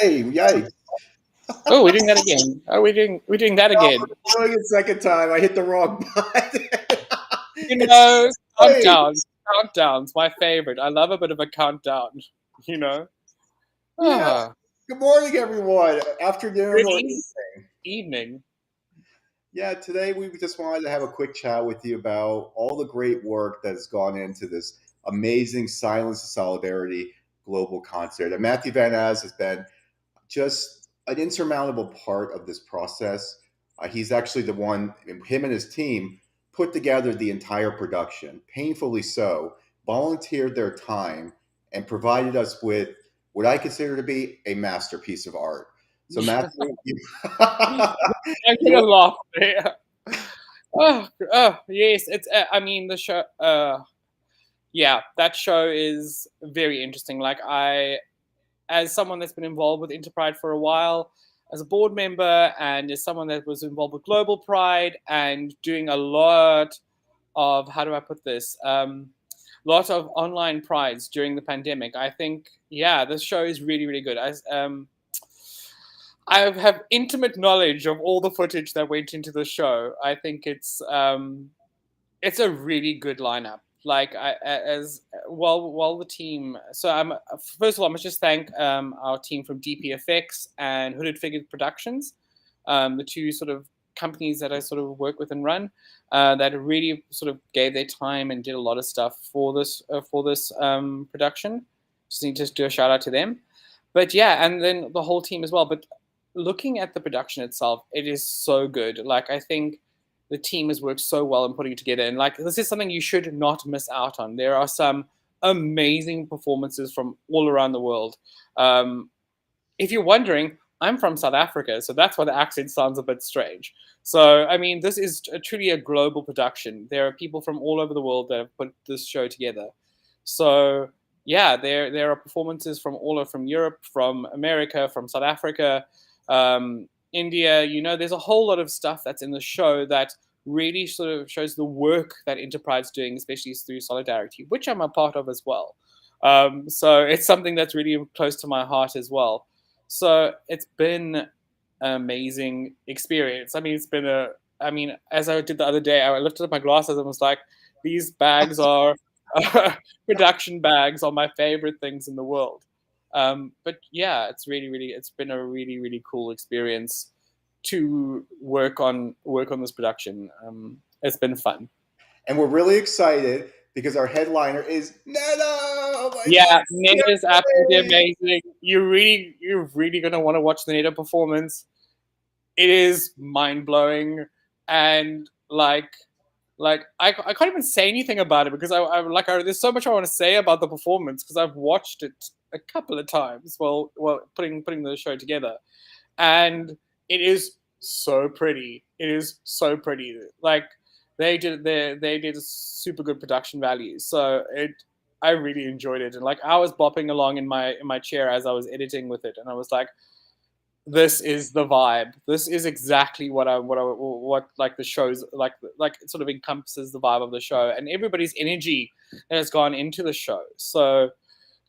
Hey, yikes. Oh, we're doing that again. Oh, we're doing that again. We're doing it second time. I hit the wrong button. You It's know, late. countdowns, my favorite. I love a bit of a countdown. You know. Yeah. Ah, Good morning, everyone. Afternoon good or evening. yeah, today we just wanted to have a quick chat with you about all the great work that has gone into this amazing Silence of Solidarity global concert. And Matthew Van Az has been just an insurmountable part of this process. He's actually the one, him and his team put together the entire production, painfully so, volunteered their time, and provided us with what I consider to be a masterpiece of art. So, Matthew, I'm you gonna laugh there. Oh, yes. It's. I mean, the show. Yeah, that show is very interesting. Like as someone that's been involved with InterPride for a while, as a board member, and as someone that was involved with Global Pride and doing a lot of, how do I put this? Lot of online prides during the pandemic. I think, yeah, this show is really, really good. I have intimate knowledge of all the footage that went into the show. I think it's a really good lineup. Like as well the team. So I'm first of all, I must just thank our team from DPFX and Hooded Figures Productions, the two sort of companies that I sort of work with and run, that really sort of gave their time and did a lot of stuff for this production. Just need to do a shout out to them. But yeah, and then the whole team as well. But looking at the production itself, it is so good. Like I think the team has worked so well in putting it together, and like this is something you should not miss out on. There are some amazing performances from all around the world. If you're wondering, I'm from South Africa, so that's why the accent sounds a bit strange. So I mean, this is truly a global production. There are people from all over the world that have put this show together. So yeah, there are performances from all over, from Europe, from America, from South Africa, India. You know, there's a whole lot of stuff that's in the show that really sort of shows the work that Enterpride's doing, especially through Solidarity, which I'm a part of as well. So it's something that's really close to my heart as well. So it's been an amazing experience. I mean, as I did the other day, I lifted up my glasses and was like, these bags are production bags are my favorite things in the world. But yeah, it's been a really, really cool experience to work on this production. It's been fun. and we're really excited because our headliner is Netta. Oh my God. Yeah, Neda is absolutely Yay! amazing. You're really gonna want to watch the Neda performance. It is mind blowing, and I can't even say anything about it because there's so much I want to say about the performance because I've watched it a couple of times while putting the show together, and it is so pretty. It is so pretty. Like they did a super good production value. So I really enjoyed it, and like I was bopping along in my chair as I was editing with it, and I was like, this is the vibe. This is exactly what like the show's like it sort of encompasses the vibe of the show and everybody's energy that has gone into the show. So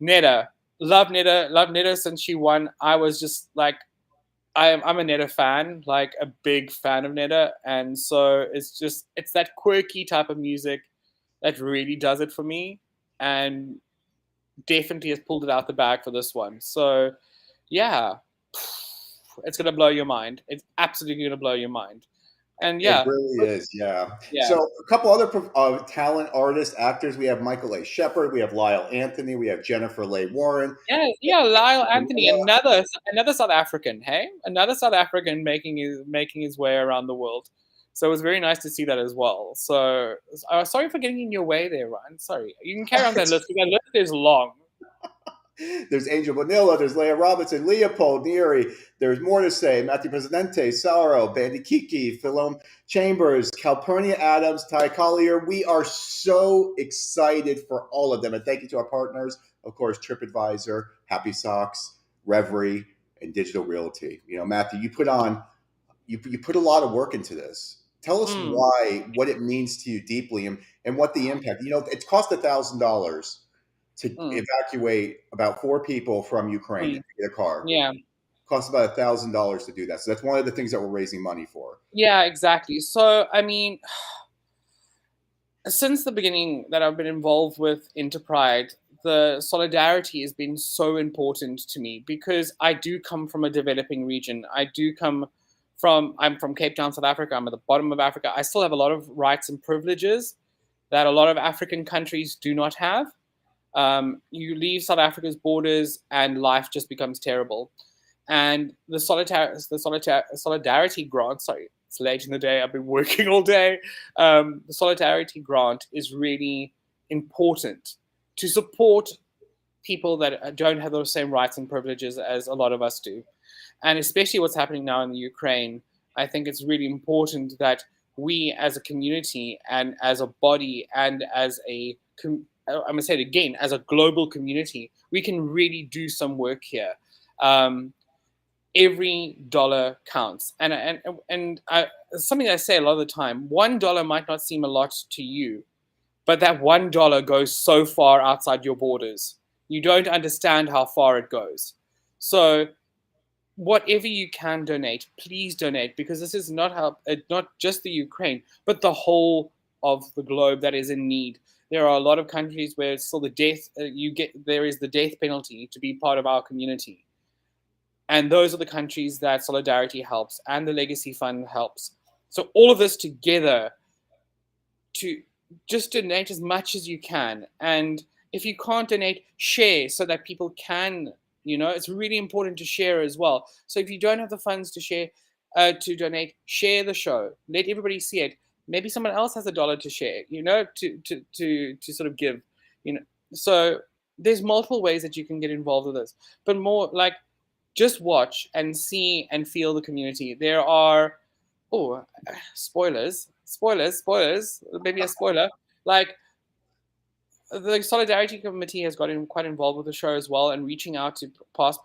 Netta, love Netta since she won. I was just like I'm a Netta fan, like a big fan of Netta, and so it's that quirky type of music that really does it for me, and definitely has pulled it out the bag for this one. So yeah, it's gonna blow your mind. It's absolutely gonna blow your mind. And It yeah, really is, yeah. yeah, So a couple other talent artists, actors. We have Michael A. Shepard, we have Lyle Anthony, we have Jennifer Leigh Warren. yeah. Lyle Anthony, another South African. Hey, another South African making his way around the world. So it was very nice to see that as well. So sorry for getting in your way there, Ryan. Sorry. You can carry on that list because that list is long. There's Angel Vanilla, there's Leah Robinson, Leopold Neary. There's more to say. Matthew Presidente, Saro, Bandy Kiki, Philom Chambers, Calpurnia Adams, Ty Collier. We are so excited for all of them. And thank you to our partners, of course, TripAdvisor, Happy Socks, Reverie, and Digital Realty. You know, Matthew, you put a lot of work into this. Tell us Mm, why, what it means to you deeply, and what the impact. You know, it cost $1,000 to mm, evacuate about 4 people from Ukraine to mm. get a car. Yeah. costs about $1,000 to do that. So that's one of the things that we're raising money for. Yeah, exactly. So, I mean, since the beginning that I've been involved with InterPride, the solidarity has been so important to me because I do come from a developing region. I'm from Cape Town, South Africa. I'm at the bottom of Africa. I still have a lot of rights and privileges that a lot of African countries do not have. You leave South Africa's borders and life just becomes terrible. And solidarity grant, sorry, it's late in the day, I've been working all day. The solidarity grant is really important to support people that don't have those same rights and privileges as a lot of us do. And especially what's happening now in the Ukraine, I think it's really important that we as a community and as a body and as I'm going to say it again, as a global community, we can really do some work here. Um, every dollar counts. Something I say a lot of the time, $1 might not seem a lot to you, but that $1 goes so far outside your borders. You don't understand how far it goes. So whatever you can donate, please donate, because this is not just the Ukraine, but the whole of the globe that is in need. There are a lot of countries where it's still there is the death penalty to be part of our community. And those are the countries that Solidarity helps and the Legacy Fund helps. So all of this together to just donate as much as you can. And if you can't donate, share so that people can, it's really important to share as well. So if you don't have the funds to share, to donate, share the show. Let everybody see it. Maybe someone else has $1 to share, to sort of give, So there's multiple ways that you can get involved with this, but more like just watch and see and feel the community. There are, oh, spoilers, maybe a spoiler. Like the Solidarity Committee has gotten quite involved with the show as well and reaching out to past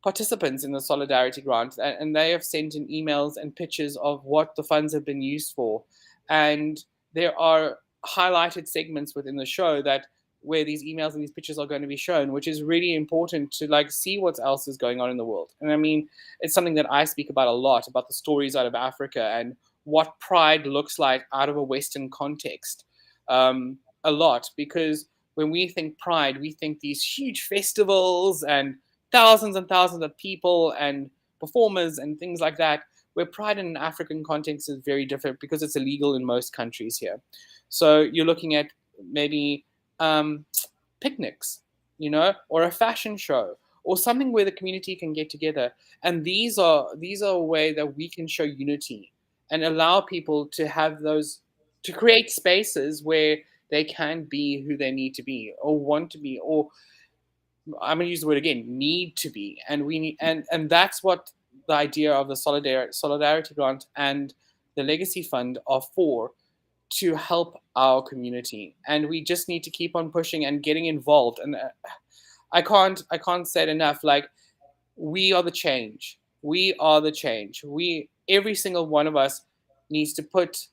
participants in the Solidarity Grant, and they have sent in emails and pictures of what the funds have been used for. And there are highlighted segments within the show that where these emails and these pictures are going to be shown, which is really important to like see what else is going on in the world. And I mean, it's something that I speak about a lot, about the stories out of Africa and what pride looks like out of a Western context, a lot, because when we think pride, we think these huge festivals and thousands of people and performers and things like that, where pride in an African context is very different because it's illegal in most countries here. So you're looking at maybe picnics, or a fashion show, or something where the community can get together. And these are a way that we can show unity and allow people to have those, to create spaces where they can be who they need to be or want to be, or I'm going to use the word again, need to be. And we need, and that's what the idea of the solidarity grant and the legacy fund are for, to help our community. And we just need to keep on pushing and getting involved. And I can't say it enough. Like, we are the change. We are the change. Every single one of us needs to put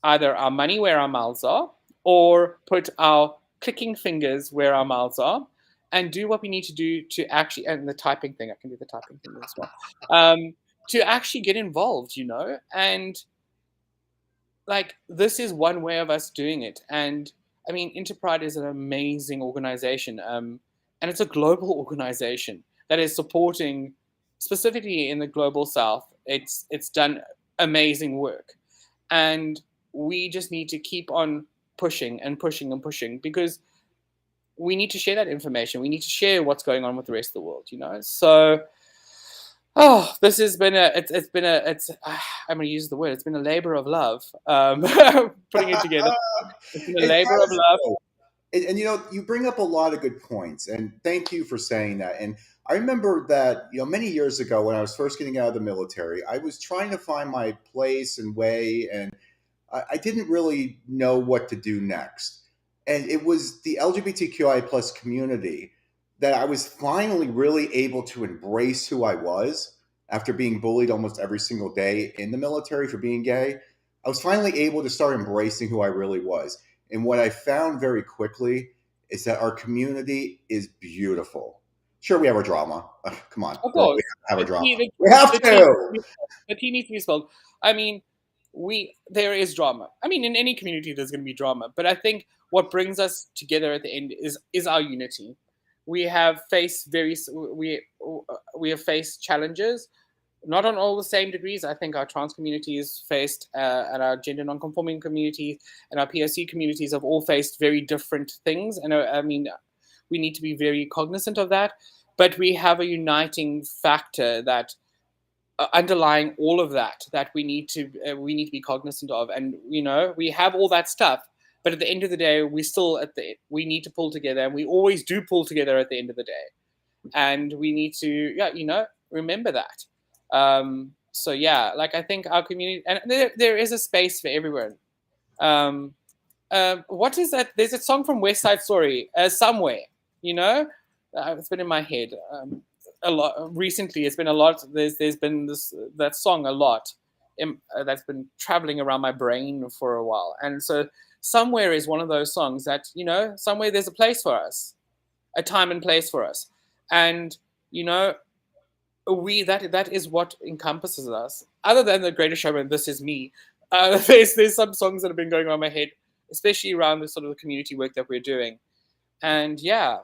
either our money where our mouths are, or put our clicking fingers where our mouths are, and do what we need to do to actually, and the typing thing, I can do the typing thing as well, to actually get involved, and like, this is one way of us doing it. And I mean, InterPride is an amazing organization, and it's a global organization that is supporting, specifically in the global south. It's done amazing work, and we just need to keep on pushing and pushing and pushing, because we need to share that information. We need to share what's going on with the rest of the world, So, this has been I'm going to use the word. It's been a labor of love, putting it together. It's been a It labor of has, love. though. And you bring up a lot of good points, and thank you for saying that. And I remember that many years ago when I was first getting out of the military, I was trying to find my place and way, and I didn't really know what to do next. And it was the LGBTQI plus community that I was finally really able to embrace who I was after being bullied almost every single day in the military for being gay. I was finally able to start embracing who I really was. And what I found very quickly is that our community is beautiful. Sure, we have our drama. Come on, Of girl, we course, have our drama. the We have the tea to. the tea needs to be spilled. I mean, there is drama. I mean, in any community, there's going to be drama. But I think what brings us together at the end is our unity. We have faced we have faced challenges, not on all the same degrees. I think our trans communities faced, and our gender non-conforming communities and our POC communities have all faced very different things. And I mean, we need to be very cognizant of that. But we have a uniting factor that underlying all of that we need to be cognizant of. And we have all that stuff, but at the end of the day, we need to pull together, and we always do pull together at the end of the day. And we need to, yeah, remember that. So yeah, like, I think our community, and there is a space for everyone. um what is that? There's a song from West Side Story, Somewhere. You know, it's been in my head a lot recently. It's been a lot. There's been that song a lot that's been traveling around my brain for a while. And so Somewhere is one of those songs that, somewhere there's a place for us, a time and place for us. And you know that is what encompasses us. Other than The Greatest Showman, This Is Me. There's some songs that have been going around my head, especially around the sort of the community work that we're doing. And yeah,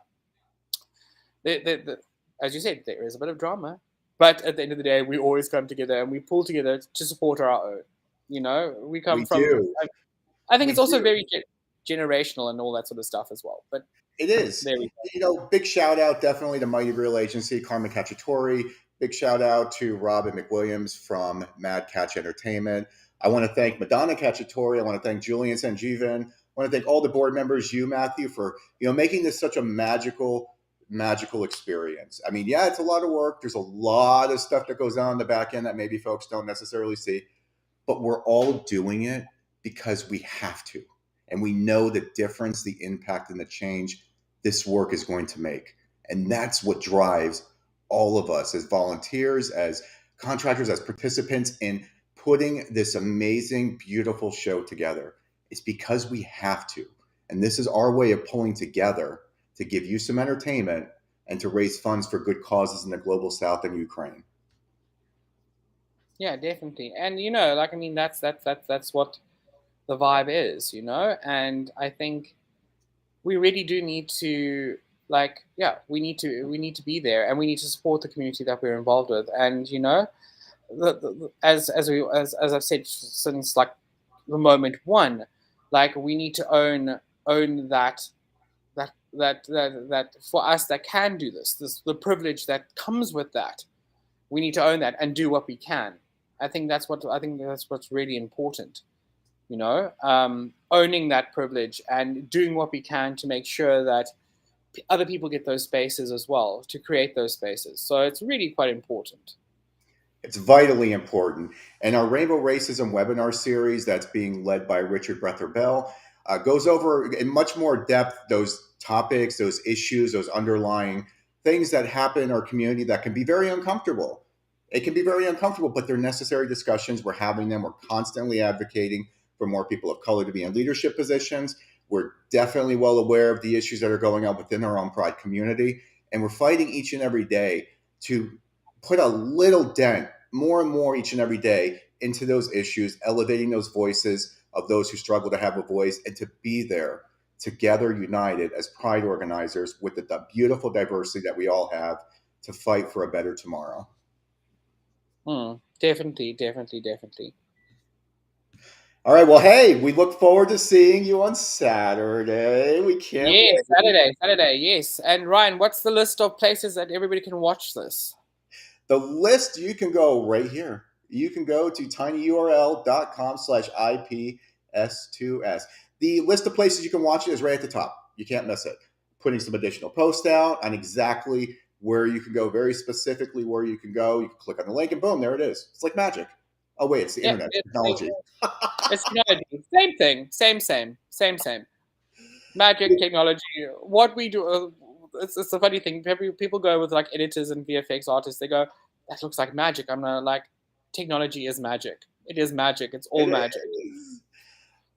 as you said, there is a bit of drama, but at the end of the day, we always come together and we pull together to support our own. We come We from. do. I think We it's also do. very generational and all that sort of stuff as well. But It is. there we go. Big shout out definitely to Mighty Real Agency, Carmen Cacciatore. Big shout out to Robin McWilliams from Mad Catch Entertainment. I want to thank Madonna Cacciatore. I want to thank Julian Sanjeevan. I want to thank all the board members, you, Matthew, for making this such a magical experience. I mean, yeah, it's a lot of work. There's a lot of stuff that goes on in the back end that maybe folks don't necessarily see, but we're all doing it because we have to. And we know the difference, the impact, and the change this work is going to make. And that's what drives all of us as volunteers, as contractors, as participants in putting this amazing, beautiful show together. It's because we have to. And this is our way of pulling together to give you some entertainment and to raise funds for good causes in the global south and Ukraine. Yeah, definitely. And like, I mean, that's what the vibe is. And I think we really do need to, like, yeah, we need to be there, and we need to support the community that we're involved with. And as I've said since, like, the moment one, like, we need to own that for us that can do this the privilege that comes with that. We need to own that and do what we can. I think that's what's really important. Owning that privilege and doing what we can to make sure that other people get those spaces as well, to create those spaces. So it's really quite important. It's vitally important. And our Rainbow Racism webinar series, that's being led by Richard Breather Bell, goes over in much more depth those topics, those issues, those underlying things that happen in our community that can be very uncomfortable. It can be very uncomfortable, but they're necessary discussions. We're having them. We're constantly advocating for more people of color to be in leadership positions. We're definitely well aware of the issues that are going on within our own Pride community. And we're fighting each and every day to put a little dent, more and more each and every day, into those issues, elevating those voices of those who struggle to have a voice, and to be there together, united as Pride organizers with the beautiful diversity that we all have to fight for a better tomorrow. Definitely, definitely, definitely. All right. Well, hey, we look forward to seeing you on Saturday. We can't Yes, wait. Saturday, yes. And Ryan, what's the list of places that everybody can watch this? The list, you can go right here. You can go to tinyurl.com/IPS2S. The list of places you can watch it is right at the top. You can't miss it. Putting some additional posts out on exactly where you can go, very specifically where you can go. You can click on the link and boom, there it is. It's like magic. Oh, wait, it's the Yeah, internet technology. it's technology. Same thing. Same. Magic, technology. What we do. It's a funny thing. People go with, like, editors and VFX artists. They go, "That looks like magic." I'm like, technology is magic. It is magic. It's all It magic. is.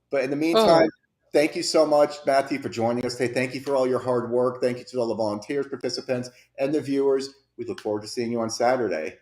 But in the Oh, meantime, thank you so much, Matthew, for joining us today. Thank you for all your hard work. Thank you to all the volunteers, participants, and the viewers. We look forward to seeing you on Saturday.